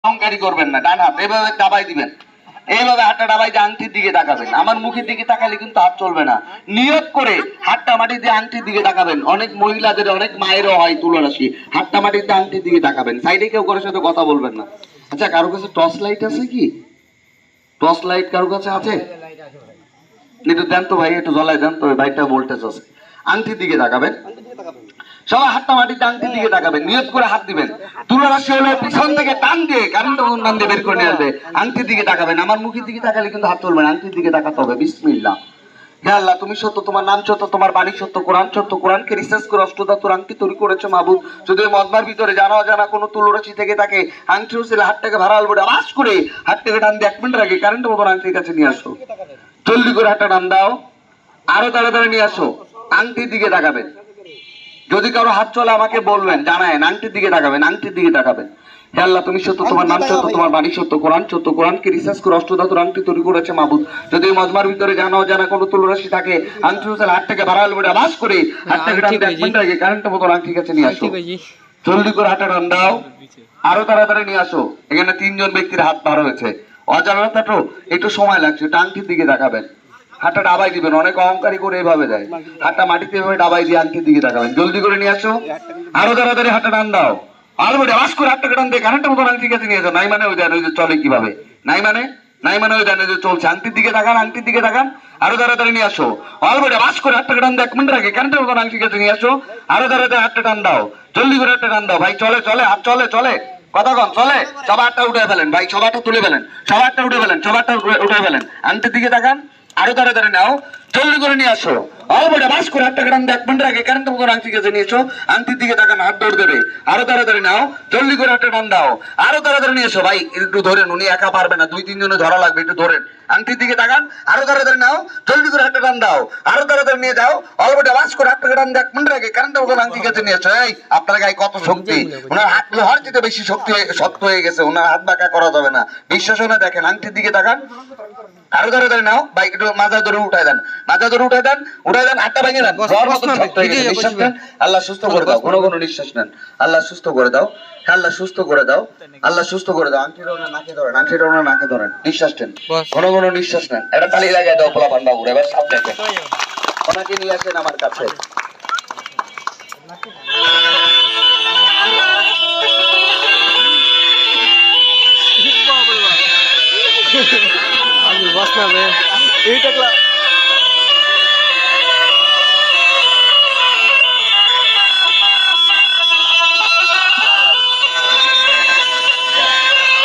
অহংকারী করবেন না। ডান হাত এইভাবে দাবাই দিবেন, এইভাবে হাতটা ডাবাই দিয়ে আংটির দিকে তাকাবেন। আমার মুখের দিকে তাকালে কিন্তু হাত চলবে না। নিয়ত করে হাতটা মাটি দিয়ে আংটির দিকে তাকাবেন। অনেক মহিলাদের, অনেক মায়েরও হয় তুলনাশি, হাতটা মাটি দিয়ে আংটির দিকে তাকাবেন। সাইডে কেউ কারোর সাথে কথা বলবেন না। আচ্ছা, কারো কাছে টর্চ লাইট আছে কি? টর্চ লাইট কারো কাছে আছে? একটু দেন তো ভাই, একটু জ্বলাই দেন তো, ভাইটা ভোল্টেজ আছে। আংটির দিকে তাকাবেন, সবাই হাতটা মাটিতে আংটির দিকে তাকাবেন। নিয়ত করে হাত দিবেন। তুলারাশি হলে পিছন থেকে টান দিয়ে কারেন্ট টান দিয়ে বের করে নিয়ে আসবে। আংটির দিকে তাকাবেন। আমার মুখের দিকে তাকালে কিন্তু হাত চলবে না, আংটির দিকে তাকাতে হবে। বিসমিল্লাহ। হে আল্লাহ, তুমি সত্য, তোমার নাম সত্য, তোমার বাণী সত্য, কোরআন সত্য। কোরআনকে রিসার্চ করে অষ্টধাতুর আংটি তৈরি করেছে মাহবুব। যদি ওই মদমার ভিতরে জানা অজানা কোনো তুলরাশি থেকে তাকে আংটি ছিল, হাতটাকে ভাড়া আলবো আওয়াজ করে হাতটাকে টান দিয়ে 1 মিনিট আগে কারেন্টের মতন আংটির কাছে নিয়ে আসো। জলদি করে হাতটা টান দাও, আরো তাড়াতাড়ি নিয়ে আসো। আংটির দিকে তাকাবেন। যদি কারো হাত চলে আমাকে বলবেন, জানায়েন। আংটির দিকে তাকাবেন, আংটির দিকে তাকাবেন। হে আল্লাহ, তুমি সত্য, তোমার নাম সত্য, তোমার বাণী সত্য, কোরআন সত্য। কোরআনকে রিসার্চ করে অষ্টধাতুর আংটি তৈরি করেছে মাহবুব। যদি মজমার ভিতরে জানা অজানা কোনো তুলরাশি থাকে, আংটি হোসেন হাতটাকে বাড়াল বলে আওয়াজ করে হাতটাকে টান দিয়ে 1 মিনিট আগে কারেন্টের মতন আংটির কাছে নিয়ে আসো। জলদি করে হাতটা টান দাও, আরো তাড়াতাড়ি নিয়ে আসো। এখানে 3 জন ব্যক্তির হাত বার হয়েছে। অজানাটা তো একটু সময় লাগছে। আংটির দিকে তাকাবেন, হাতটা ডাবাই দিবেন। অনেক অহংকারী করে এভাবে দেয়, হাতটা মাটিতে এভাবে ডাবাই দিয়ে আংটির দিকে তাকাবেন। জলদি করে নিয়ে আসো, আরো তাড়াতাড়ি হাতটা টান দাও, আরো আওয়াজ করে হাতটাকে টান দিয়ে কারেন্টের মতন আংটির কাছে নিয়ে আসো। নাই মানে ওই দেন, ওই যে চলে কিভাবে, নাই মানে ওই দেন, ওই যে চলছে। আংটির দিকে তাকান, আংটির দিকে তাকান, আরো তাড়াতাড়ি নিয়ে আসো। অলরেডি আওয়াজ করে হাতটাকে টান দিয়ে 1 মিনিট আগে কারেন্টের মতন আংটির কাছে নিয়ে আসো। আরো তাড়াতাড়ি হাতটা টান দাও, জলদি করে হাতটা টান দাও। ভাই চলে চলে, হাত চলে চলে, কথা কন চলে। সবার হাতটা উঠে ফেলেন ভাই, সবার হাতটা তুলে ফেলেন, সবার হাতটা উঠে ফেলেন, সবার হাতটা উঠে ফেলেন। আংটির দিকে তাকান, আরো তাড়াতাড়ি নাও, জলদি করে নিয়ে আসো। অলরেডি বাস করে হাতটাকে টান দিয়ে 1 মিনিট আগে কারেন্টের মতন আংটি কাছে নিয়ে এসো। আংটির দিকে তাকান, হাত দৌড় দেবে। আরো তাড়াতাড়ি নাও, জলদি করে হাতটা টান দাও, আরো তাড়াতাড়ি নিয়ে এসো। ভাই একটু ধরেন, উনি একা পারবে না, 2-3 জনে ধরা লাগবে, একটু ধরেন। আংটির দিকে তাকান, আরো তাড়াতাড়ি নাও, জলদি করে হাতটা টান দাও, আরো তাড়াতাড়ি নিয়ে যাও। অলরেডি বাস করে হাতটাকে টান দিয়ে 1 মিনিট আগে কারেন্টের মতন আংটি কাছে নিয়ে এসো। এই আপনার গায়ে কত শক্তি! ওনার হাত লোহার চেয়ে বেশি শক্ত হয়ে গেছে, ওনার হাত বাঁকা করা যাবে না। বিশ্বাস হয় না? দেখেন, আংটির দিকে তাকান, আরো তাড়াতাড়ি নাও। ভাই একটু মাজা ধরে উঠাই দেন, মাজা ধরে উঠাই দেন, উঠাই দেন, হাতটা ভেঙে দেন। নিঃশ্বাস নেন, আল্লাহ সুস্থ করে দাও। ঘন ঘন নিঃশ্বাস নেন, আল্লাহ সুস্থ করে দাও, আল্লাহ সুস্থ করে দাও, আল্লাহ সুস্থ করে দাও। আংটিটা ওনার নাকে ধরেন, আংটিটা ওনার নাকে ধরেন, নিঃশ্বাস নেন, ঘন ঘন নিঃশ্বাস নেন। এটা তালি লাগাই দাও পোলাপান বাবুর। এবার সব দেখেন, ওনাকে নিয়ে আসেন আমার কাছে। बस ना